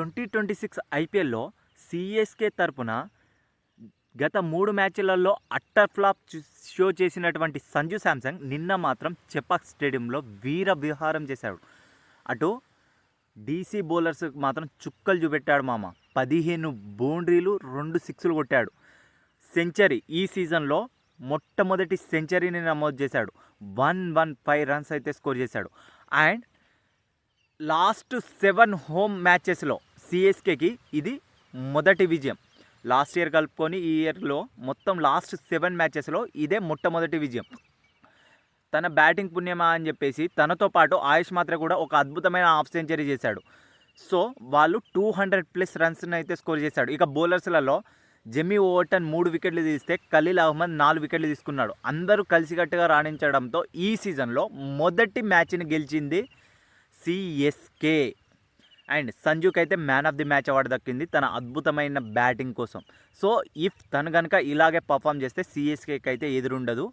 2026 ఐపీఎల్లో సిఎస్కే తరపున గత 3 మ్యాచ్లలో అట్టర్ ఫ్లాప్ షో చేసినటువంటి సంజు శాంసంగ్ నిన్న మాత్రం చెపాక్ స్టేడియంలో వీర విహారం చేశాడు. అటు డీసీ బౌలర్స్ మాత్రం చుక్కలు చూపెట్టాడు మామ. 15 బౌండరీలు 2 సిక్స్లు కొట్టాడు. సెంచరీ, ఈ సీజన్లో మొట్టమొదటి సెంచరీని నమోదు చేశాడు. 115 రన్స్ అయితే స్కోర్ చేశాడు. అండ్ లాస్ట్ 7 హోమ్ మ్యాచెస్లో సిఎస్కేకి ఇది మొదటి విజయం. లాస్ట్ ఇయర్ కలుపుకొని ఈ ఇయర్లో మొత్తం లాస్ట్ 7 మ్యాచెస్లో ఇదే మొట్టమొదటి విజయం. తన బ్యాటింగ్ పుణ్యమా అని చెప్పేసి తనతో పాటు ఆయుష్ మాత్ర కూడా ఒక అద్భుతమైన హాఫ్ సెంచరీ చేశాడు. సో వాళ్ళు 200+ రన్స్ని అయితే స్కోర్ చేశాడు. ఇక బౌలర్స్లలో జెమీ ఓవర్టన్ 3 వికెట్లు తీస్తే ఖలీల్ అహ్మద్ 4 వికెట్లు తీసుకున్నాడు. అందరూ కలిసికట్టుగా రాణించడంతో ఈ సీజన్లో మొదటి మ్యాచ్ని గెలిచింది సిఎస్కే. అండ్ సంజుకి అయితే man of the match award దక్కింది తన అద్భుతమైన బ్యాటింగ్ కోసం. సో ఇఫ్ తను కనుక ఇలాగే పర్ఫామ్ చేస్తే సిఎస్కేకి అయితే ఎదురుండదు.